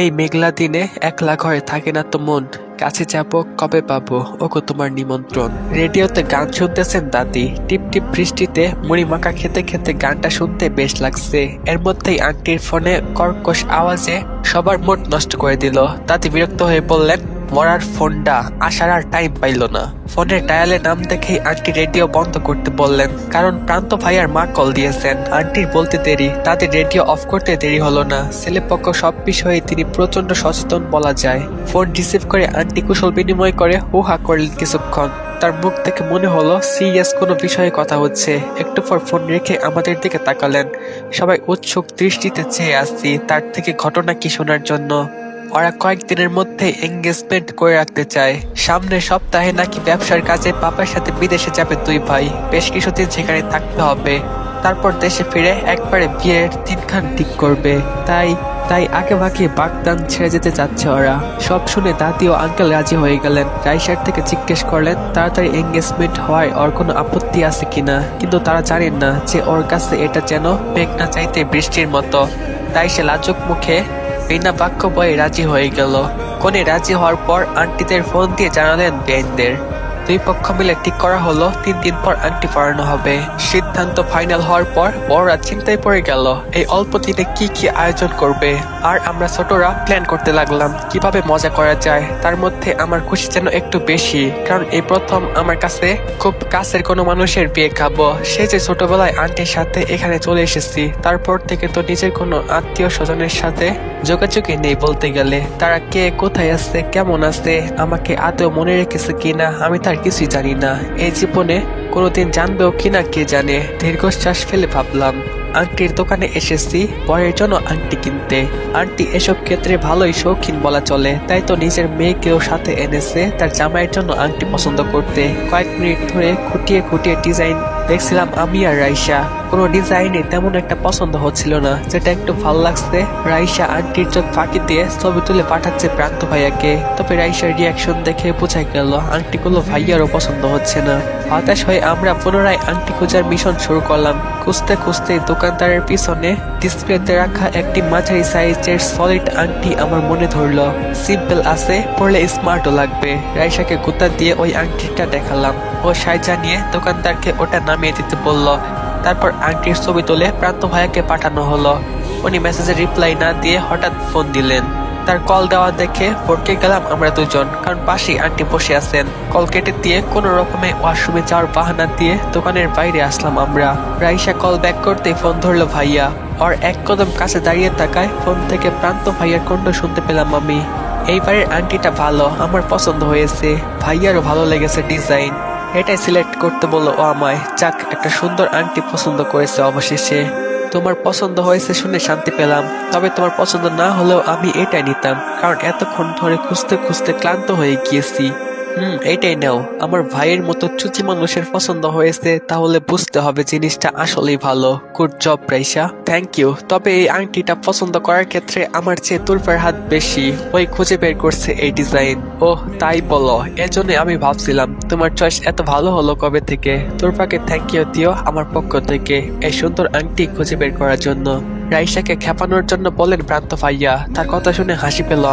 এই মেঘলা দিনে একলা ঘরে থাকে না তো মন, কাছে যাবো কবে পাবো ওগো তোমার নিমন্ত্রণ। রেডিওতে গান শুনতেছেন দাদি, টিপ টিপ বৃষ্টিতে মুড়ি মাখা খেতে খেতে গানটা শুনতে বেশ লাগছে। এর মধ্যেই আন্টির ফোনে কর্কশ আওয়াজে সবার মুড নষ্ট করে দিল। দাদি বিরক্ত হয়ে বললেন, মরার ফোনটা আসার আর টাইম পাইল না। ফোনের ডায়ালের নাম দেখেই আন্টি রেডিও বন্ধ করতে বললেন, কারণ প্রান্ত ভাইয়ার মা কল দিয়েছেন। আন্টির বলতে দেরি, তাদের রেডিও অফ করতে দেরি হলো না। ছেলেপক্ষ সব বিষয়ে তিনি প্রচন্ড সচেতন বলা যায়। ফোন রিসিভ করে আন্টি কুশল বিনিময় করে হুহা করলেন কিছুক্ষণ। তার মুখ থেকে মনে হলো সিরিয়াস কোনো বিষয়ে কথা হচ্ছে। একটু পর ফোন রেখে আমাদের দিকে তাকালেন। সবাই উৎসুক দৃষ্টিতে চেয়ে আসছি তার থেকে ঘটনা কি শোনার জন্য। ওরা কয়েকদিনের মধ্যে এঙ্গেজমেন্ট করে রাখতে চায়। সামনের সপ্তাহে নাকি ব্যবসার কাজে পাপার সাথে বিদেশে যাবে দুই ভাই। বেশ কিছুদিন সেখানে থাকতে হবে, তারপর দেশে ফিরে একবারে বিয়ের দিনখান ঠিক করবে। তাই আগে ভাগে বাগদান ছেড়ে যেতে চাচ্ছে ওরা। সব শুনে দাদি ও আঙ্কেল রাজি হয়ে গেলেন। রাইসার থেকে জিজ্ঞেস করলেন তাড়াতাড়ি এঙ্গেজমেন্ট হওয়ায় ওর কোনো আপত্তি আছে কিনা, কিন্তু তারা জানেন না যে ওর কাছে এটা যেন মেঘ না চাইতে বৃষ্টির মতো। তাই সে লাজুক মুখে বিনা বাক্য বয়ে রাজি হয়ে গেল। কোনে রাজি হওয়ার পর আন্টিদের ফোন দিয়ে জানালেন বেনদের। দুই পক্ষ মিলে ঠিক করা হলো 3 দিন পর আংটি পরানো হবে। সিদ্ধান্ত ফাইনাল হওয়ার পর বড়রা চিন্তায় পড়ে গেল এই অল্প দিনে কি কি আয়োজন করবে। আর আমরা ছোটরা প্ল্যান করতে লাগলাম কিভাবে মজা করা যায়। তার মধ্যে আমার খুশি যেন একটু বেশি, কারণ এই প্রথম আমার কাছে খুব কাছের কোনো মানুষের বিয়ে খাবো। সে যে ছোটবেলায় আন্টির সাথে এখানে চলে এসেছি, তারপর থেকে তো নিজের কোনো আত্মীয় স্বজনের সাথে যোগাযোগে নেই বলতে গেলে। তারা কে কোথায় আছে, কেমন আছে, আমাকে আদৌ মনে রেখেছে কিনা আমি তার কিছুই জানি না। এই জীবনে কোনোদিন জানবেও কিনা কে জানে। দীর্ঘশ্বাস ফেলে ভাবলাম আন্টির দোকানে এসেছি বরের জন্য আংটি কিনতে। আন্টি এসব ক্ষেত্রে ভালোই শৌখিন বলা চলে, তাই তো নিজের মেয়েকেও সাথে এনেছে তার জামাইয়ের জন্য আংটি পছন্দ করতে। কয়েক মিনিট ধরে খুঁটিয়ে খুঁটিয়ে ডিজাইন দেখছিলাম আমি আর রাইসা। কোনো ডিজাইনে তেমন একটা পছন্দ হচ্ছিল না। যেটা একটু ভালো লাগছে, রাইসা আন্টির চোখ ফাঁকি দিয়ে ছবি তুলে পাঠাচ্ছে প্রান্ত ভাইয়াকে। তবে রাইসার রিয়াকশন দেখে বোঝা গেল আংটিগুলো ভাইয়ারও পছন্দ হচ্ছে না। হতাশ হয়ে আমরা পুনরায় আংটি খোঁজার মিশন শুরু করলাম। খুঁজতে খুঁজতে দোকানদারের পিছনে ডিসপ্লেতে রাখা একটি মাঝারি সাইজের সলিড আংটি আমার মনে ধরলো। সিম্পল আছে, পরলে স্মার্টও লাগবে। রাইসাকে গুতা দিয়ে ওই আংটিটা দেখালাম। ও সাইজা নিয়ে দোকানদারকে ওটা নামিয়ে দিতে বলল। তারপর আংটির ছবি তুলে প্রান্ত ভাইয়াকে পাঠানো হলো। উনি মেসেজের রিপ্লাই না দিয়ে হঠাৎ ফোন দিলেন। তার কল দেওয়া দেখে ভরকে গেলাম আমরা দুজন, কারণ পাশেই আন্টি বসে আছেন। কল কেটে দিয়ে কোনো রকমে ওয়াশরুমে যাওয়ার বাহানা দিয়ে দোকানের বাইরে আসলাম আমরা। রাইসা কল ব্যাক করতে ফোন ধরলো ভাইয়া। ওর এক কদম কাছে দাঁড়িয়ে থাকায় ফোন থেকে প্রান্ত ভাইয়ার কণ্ঠ শুনতে পেলাম আমি। এইবারের আন্টিটা ভালো, আমার পছন্দ হয়েছে। ভাইয়ারও ভালো লেগেছে ডিজাইন, এটাই সিলেক্ট করতে বললো ও আমায়। যাক, একটা সুন্দর আংটি পছন্দ করেছে অবশেষে। তোমার পছন্দ হয়েছে শুনে শান্তি পেলাম। তবে তোমার পছন্দ না হলেও আমি এটাই নিতাম, কারণ এতক্ষণ ধরে খুঁজতে খুঁজতে ক্লান্ত হয়ে গিয়েছি। এইটাই নাও। আমার ভাইয়ের মতো চুচি মানুষের পছন্দ হয়েছে, তাহলে বুঝতে হবে জিনিসটা আসলেই ভালো। Good job Raisa, thank you. তবে এই আংটিটা পছন্দ করার ক্ষেত্রে আমার চেয়ে তুরফার হাত বেশি। ওই খুঁজে বের করছে এই ডিজাইন। ওহ, তাই বলো? এজন্য আমি ভাবছিলাম তোমার চয়েস এত ভালো হলো কবে থেকে। তুরফাকে থ্যাংক ইউ দিও আমার পক্ষ থেকে এই সুন্দর আংটি খুঁজে বের করার জন্য। রাইসাকে খেপানোর জন্য বলেন প্রান্ত ভাইয়া। তার কথা শুনে হাসি পেল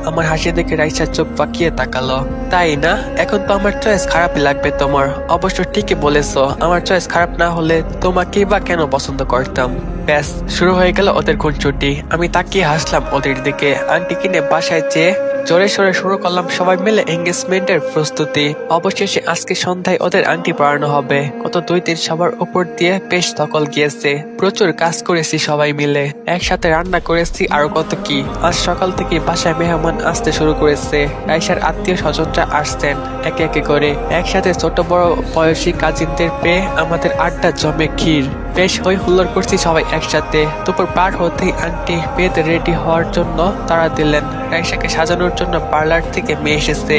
আমার হাসি দেখে রাইসার চোখ পাকিয়ে তাকালো। তাই না? এখন তো আমার চয়েস খারাপই লাগবে তোমার। অবশ্য ঠিকই বলেছো, আমার চয়েস খারাপ না হলে তোমাকেই বা কেন পছন্দ করতাম। ব্যাস, শুরু হয়ে গেল ওদের খুনসুটি। আমি তাকিয়ে হাসলাম ওদের দিকে। আংটি কিনে বাসায় যেয়ে জোরে সোরে শুরু করলাম সবাই মিলে এঙ্গেজমেন্টের প্রস্তুতি। অবশেষে আজকে সন্ধ্যায় ওদের আংটি পরানো হবে। গত 2 দিন সবার উপর দিয়ে বেশ ধকল গিয়েছে। প্রচুর কাজ করেছি সবাই মিলে, একসাথে রান্না করেছি, আরো কত কি। আজ সকাল থেকে বাসায় মেহমান আসতে শুরু করেছে। রাইসার আত্মীয় স্বজনরা আসছেন একে একে করে। একসাথে ছোট বড় বয়সী কাজিনদের পেয়ে আমাদের আড্ডা জমে ক্ষীর। বেশ হই হুল্লোড় করছি সবাই একসাথে। দুপুর পার হতেই আন্টি মেয়েতে রেডি হওয়ার জন্য তাড়া দিলেন। রাইসাকে সাজানোর জন্য পার্লার থেকে মেয়ে এসেছে।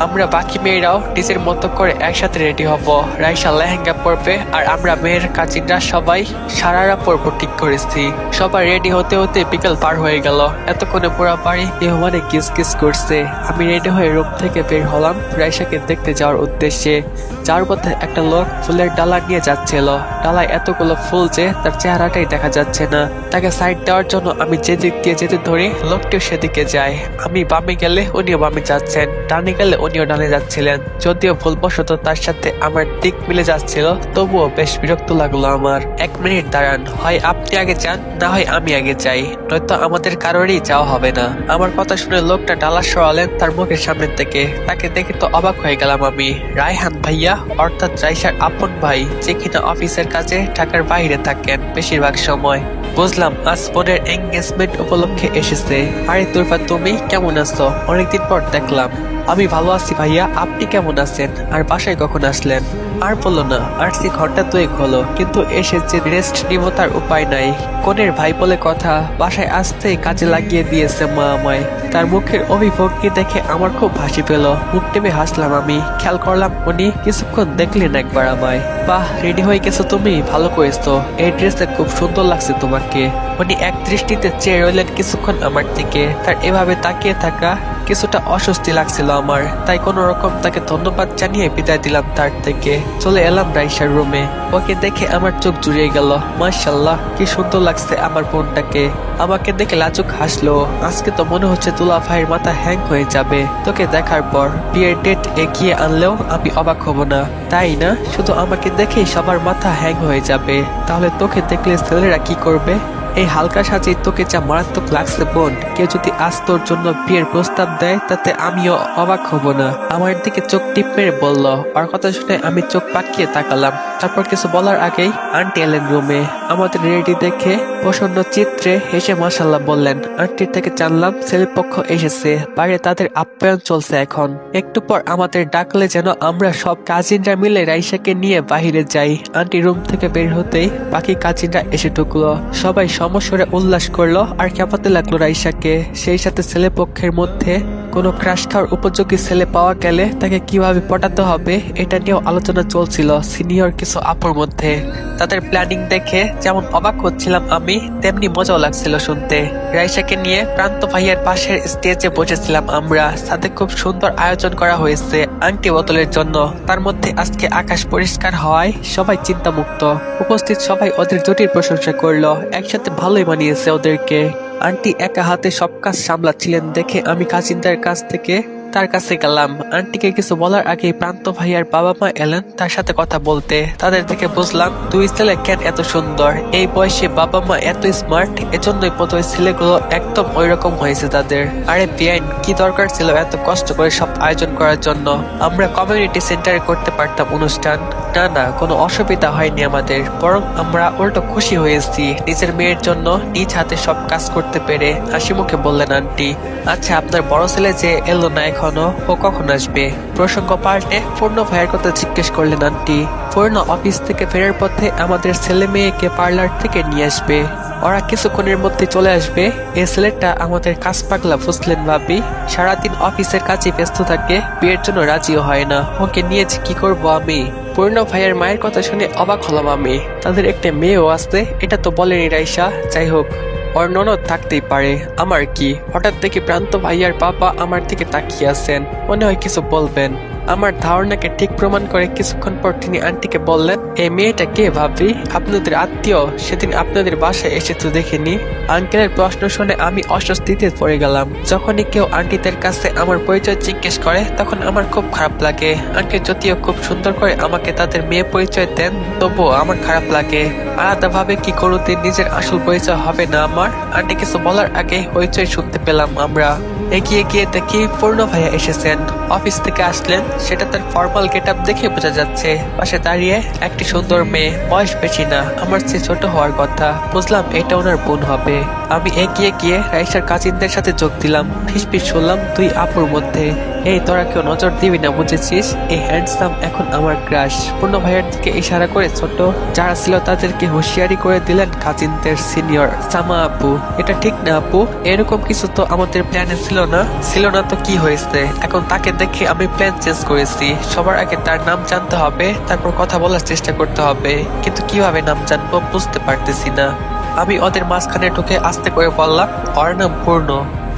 আমরা বাকি মেয়েরাও নিজের মতো করে একসাথে রেডি হব। রাইসা লেহেঙ্গা পরবে আর আমরা মেয়ের কাজিনরা সবাই সারারা পরবো ঠিক করেছি। সবাই রেডি হতে হতে বিকেল পার হয়ে গেল। এতক্ষণে পুরো বাড়ি মেহমানে কিস কিস করছে। আমি রেডি হয়ে রুম থেকে বের হলাম রাইসাকে দেখতে যাওয়ার উদ্দেশ্যে। যার পথে একটা লোক ফুলের ডালা নিয়ে যাচ্ছিল। ডালায় এতগুলো ফুল যে তার চেহারাটাই দেখা যাচ্ছে না। তাকে সাইড দেওয়ার জন্য আমি যেদিক দিয়ে যেতে ধরি, লোকটিও সেদিকে যায়। আমি বামে গেলে উনিও বামে যাচ্ছেন, ডানে গেলে উনিও ডানে যাচ্ছিলেন। যদিও ভুলবশত তার সাথে আমার দিক মিলে যাচ্ছিল, তবুও বেশ বিরক্ত লাগলো আমার। 1 মিনিট দাঁড়ান, হয় আপনি আগে যান, না হয় আমি আগে যাই, নয়তো আমাদের কারোরই যাওয়া হবে না। আমার কথা শুনে লোকটা ডালা সরালেন তার মুখের সামনে থেকে। তাকে দেখে তো অবাক হয়ে গেলাম আমি। রায়হান ভাইয়া, অর্থাৎ রাইসার আপন ভাই, যে কিনা অফিসের কাজে ঢাকার বাইরে থাকেন বেশিরভাগ সময়। বুঝলাম আজ বোনের এঙ্গেজমেন্ট উপলক্ষে এসেছে। আরে তুরফা, তুমি কেমন আছো? অনেকদিন পর দেখলাম। আমি ভালো আছি ভাইয়া, আপনি কেমন আছেন? আর বাসায় কখন আসলেন? আর বললো না, আসছি ঘন্টা 2 হলো, কিন্তু এসে যে রেস্ট নিব তার উপায় নাই। কোনের ভাই বলে কথা, বাসায় আসতেই কাজে লাগিয়ে দিয়েছে মা আমায়। তার মুখের অভিভক্তি দেখে আমার খুব হাসি পেল। মুখ টেপে হাসলাম আমি। খেয়াল করলাম উনি কিছুক্ষণ দেখলেন একবার আমায়। বাহ, রেডি হয়ে গেছো তুমি, ভালো করেছো, এই ড্রেসে খুব সুন্দর লাগছে তোমাকে। উনি এক দৃষ্টিতে চেয়ে রইলেন কিছুক্ষণ আমার দিকে। তার এভাবে তাকিয়ে থাকা কিছুটা অস্বস্তি লাগছিল আমার, তাই কোনো রকম তাকে ধন্যবাদ জানিয়ে বিদায় দিলাম তার থেকে। চলে এলাম রাইসার রুমে। ওকে দেখে আমার চোখ জুড়িয়ে গেল। মাশাআল্লাহ, কি সুন্দর লাগছে আমার বোনটাকে। আমাকে দেখে লাজুক হাসলো। আজকে তো মনে হচ্ছে তুলা ভাইয়ের মাথা হ্যাং হয়ে যাবে। তোকে দেখার পর বিয়ের ডেট এগিয়ে আনলেও আমি অবাক হব না, তাই না? শুধু আমাকে দেখেই সবার মাথা হ্যাং হয়ে যাবে, তাহলে তোকে দেখলে ছেলেরা কি করবে? এই হালকা সাজে তোকে যা মারাত্মক লাগছে বোন, কেউ যদি আজ তোর জন্য বিয়ের প্রস্তাব দেয় তাতে আমিও অবাক হব না। আমার দিকে চোখ টিপ মেরে বলল। ওর কথা শুনে আমি চোখ পাকিয়ে তাকালাম। তারপর কিছু বলার আগেই আন্টি এলেন রুমে। আমাদের রেডি দেখে প্রসন্ন চিত্রে হেসে মাশাআল্লাহ বললেন। আন্টির থেকে জানলাম ছেলেপক্ষ এসেছে, বাইরে তাদের আপ্যায়ন চলছে এখন। একটু পর আমাদের ডাকলে যেন আমরা সব কাজিনরা মিলে রাইসাকে নিয়ে বাহিরে যাই। আন্টি রুম থেকে বের হতেই বাকি কাজিনরা এসে ঢুকলো। সবাই সমস্বরে উল্লাস করলো আর খেপাতে লাগলো রাইসাকে। সেই সাথে ছেলেপক্ষের মধ্যে কোনো ক্রাশ খাওয়ার উপযোগী ছেলে পাওয়া গেলে তাকে কিভাবে পটাতে হবে এটা নিয়েও আলোচনা চলছিল সিনিয়র কিছু আপুর মধ্যে। তাদের প্ল্যানিং দেখে যেমন অবাক হচ্ছিলাম আমি, তেমনি মজাও লাগছিল শুনতে। রাইসাকে নিয়ে প্রান্ত ভাইয়ের পাশের স্টেজে বসেছিলাম আমরা। সাথে খুব সুন্দর আয়োজন করা হয়েছে আংটি বোতলের জন্য। তার মধ্যে আজকে আকাশ পরিষ্কার হওয়ায় সবাই চিন্তামুক্ত। উপস্থিত সবাই ওদের জুটির প্রশংসা করলো। একসাথে ভালোই মানিয়েছে ওদেরকে। আন্টি একা হাতে সব কাজ সামলাচ্ছিলেন দেখে আমি কাজিনদের কাছ থেকে তার কাছে গেলাম। আন্টিকে কিছু বলার আগে প্রান্ত ভাইয়ার বাবা মা এলেন তার সাথে কথা বলতে। তাদের দেখে বুঝলাম দুই ছেলে কেন এত সুন্দর। এই বয়সে বাবা মা এত স্মার্ট, এজন্যই প্রথমে ছেলেগুলো একদম ওই রকম হয়েছে তাদের। আরে বিয়াইন, কি দরকার ছিল এত কষ্ট করে সব আয়োজন করার জন্য? আমরা কমিউনিটি সেন্টারে করতে পারতাম অনুষ্ঠান। না না, কোনো অসুবিধা হয়নি আমাদের, বরং আমরা উল্টো খুশি হয়েছি নিজের মেয়ের জন্য নিজ হাতে সব কাজ করতে পেরে। হাসি মুখে বললেন আন্টি। আচ্ছা, আপনার বড় ছেলে যে এলো না এখনো, ও কখন আসবে? প্রসঙ্গ পাল্টে পূর্ণ ভাইয়ের কথা জিজ্ঞেস করলেন আন্টি। পূর্ণ অফিস থেকে ফেরার পথে আমাদের ছেলে মেয়েকে পার্লার থেকে নিয়ে আসবে। ওরা কিছুক্ষণের মধ্যে চলে আসবে। এই ছেলেটা আমাদের কাজ পাগলা, বুঝলেন ভাবি? সারাদিন অফিসের কাজে ব্যস্ত থাকে, বিয়ের জন্য রাজিও হয় না। ওকে নিয়ে যে কি করবো আমি? পূর্ণ ভাইয়ের মায়ের কথা শুনে অবাক হলাম আমি। তাদের একটা মেয়েও আসছে, এটা তো বলেনি রাইসা। যাই হোক, ওর ননদ থাকতেই পারে, আমার কি? হঠাৎ দেখি প্রান্ত ভাইয়ার বাবা আমার দিকে তাকিয়ে আছেন, মনে হয় কিছু বলবেন। আমার ধারণাকে ঠিক প্রমাণ করে কিছুক্ষণ পর তিনি আন্টিকে বললেন, এই মেয়েটা কে ভাবি? আপনাদের আত্মীয়? সেদিন আপনাদের বাসায় এসে তো দেখিনি। আঙ্কেলের প্রশ্ন শুনে আমি অস্বস্তিতে পড়ে গেলাম। যখনই কেউ আন্টিদের কাছে আমার পরিচয় জিজ্ঞেস করে তখন আমার খুব খারাপ লাগে। আন্টি যদিও খুব সুন্দর করে আমাকে তাদের মেয়ে পরিচয় দেন, তবুও আমার খারাপ লাগে। আলাদাভাবে কি কোনোদিন নিজের আসল পরিচয় হবে না আমার? আন্টি কিছু বলার আগে হইচই শুনতে পেলাম আমরা। এগিয়ে গিয়ে দেখি পূর্ণ ভাইয়া এসেছেন। অফিস থেকে আসলেন, সেটা তার ফর্মাল গেট আপ দেখে বোঝা যাচ্ছে। পাশে দাঁড়িয়ে একটি সুন্দর মেয়ে, বয়স বেশি না, আমার চেয়ে ছোট হওয়ার কথা। বুঝলাম এটা ওনার বোন হবে। আমি এগিয়ে গিয়ে রাইসার কাজিনদের সাথে যোগ দিলাম। ফিসফিস শুনলাম দুই আপুর মধ্যে, এই তোরা কেউ নজর দিবি না, বুঝেছিস? এই হ্যান্ডসাম এখন আমার ক্রাশ। পূর্ণ ভাইয়ের দিকে ইশারা করে ছোট যারা ছিল তাদেরকে হুঁশিয়ারি করে দিলেন কাজিনদের সিনিয়র সামা আপু। এটা ঠিক না আপু, এরকম কিছু তো আমাদের প্ল্যানে ছিল না। ছিল না তো কি হয়েছে? এখন তাকে দেখে আমি প্ল্যান চেঞ্জ করেছি। সবার আগে তার নাম জানতে হবে, তারপর কথা বলার চেষ্টা করতে হবে। কিন্তু কিভাবে নাম জানবো বুঝতে পারতেছি না। আমি ওদের মাঝখানে ঢুকে আস্তে করে বললাম, ওর নাম পূর্ণ।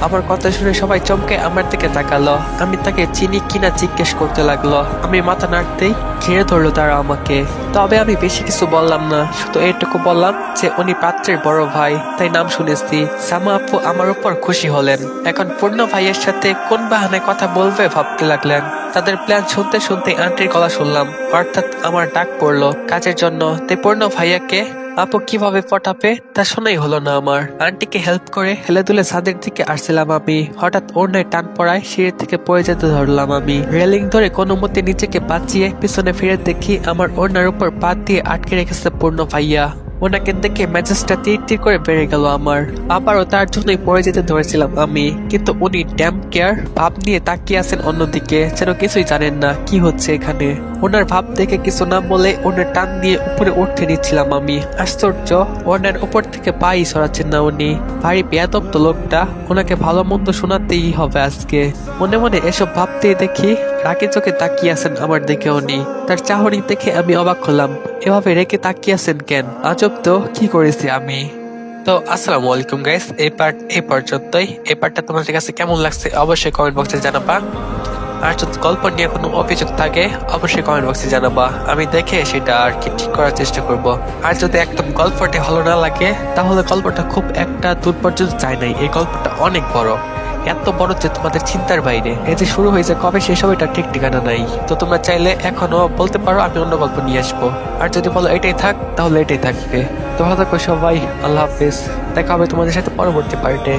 আমার কথা শুনে সবাই চমকে আমার দিকে তাকালো। আমি তাকে চিনি কিনা জিজ্ঞেস করতে লাগলো। আমি মাথা নাড়তেই ঘিরে ধরলো তারা আমাকে। তবে আমি বেশি কিছু বললাম না, শুধু এইটুকু বললাম যে উনি পাত্রের বড় ভাই, তাই নাম শুনেছি। সামা আপু আমার উপর খুশি হলেন। এখন পূর্ণ ভাইয়ের সাথে কোন বাহানায় কথা বলবে ভাবতে লাগলেন। তাদের প্ল্যান শুনতে শুনতে আন্টির গলা শুনলাম, অর্থাৎ আমার ডাক পড়লো কাজের জন্য। তাই পূর্ণ ভাইয়াকে আপু কিভাবে পটাবে তা শোনাই হলো না আমার। আন্টিকে হেল্প করে হেলে দুলে ছাদের দিকে আসছিলাম আমি, হঠাৎ ওড়নায় টান পড়ায় সিঁড়ি থেকে পড়ে যেতে ধরলাম আমি। রেলিং ধরে কোনো মতে নিজেকে বাঁচিয়ে পিছনে ফিরে দেখি আমার ওড়নার উপর পা দিয়ে আটকে রেখেছে পূর্ণ ভাইয়া। ওনাকে দেখে মেজাজটা তীর তীর করে বেড়ে গেল আমার। আবারও তার জন্যই পড়ে যেতে ধরেছিলাম আমি, কিন্তু উনি ড্যাম কেয়ার ভাব নিয়ে তাকিয়ে আছেন অন্যদিকে, যেন কিছুই জানেন না কি হচ্ছে এখানে। ওনার ভাব দেখে কিছু না বলে ওনার টান দিয়ে উপরে উঠতে নিচ্ছিলাম আমি। আশ্চর্য, ওনার উপর থেকে পাই সরাচ্ছেন না উনি। ভারী বেয়াদব তো লোকটা, ওনাকে ভালো মন্দ শোনাতেই হবে আজকে। মনে মনে এসব ভাবতেই দেখি রাগে চোখে তাকিয়ে আছেন আমার দিকে উনি। তার চাহনি দেখে আমি অবাক হলাম। এভাবে রেখে তাকিয়ে আছেন কেন? আজব তো, কি করেছি আমি? তো আসসালামু আলাইকুম গাইস, এই পর্যন্তই। এই পার্টটা তোমাদের কাছে কেমন লাগছে অবশ্যই কমেন্ট বক্সে জানাবা। আর যদি গল্প নিয়ে কোনো অভিযোগ থাকে অবশ্যই কমেন্ট বক্সে জানাবা, আমি দেখে সেটা আর কি ঠিক করার চেষ্টা করব। আর যদি একদম গল্পটা ভালো না লাগে তাহলে গল্পটা খুব একটা দূর পর্যন্ত যায় নাই। এই গল্পটা অনেক বড়, এত বড় যে তোমাদের চিন্তার বাইরে। এই যে শুরু হয়েছে কবে শেষ হবে এটা ঠিক ঠিকানা নাই। তো তোমরা চাইলে এখনো বলতে পারো, আমি অন্য গল্প নিয়ে আসবো। আর যদি বলো এটাই থাক তাহলে এটাই থাকবে। তো ভালো থাকো সবাই, আল্লাহ হাফেজ। দেখা হবে তোমাদের সাথে পরবর্তী পার্টে।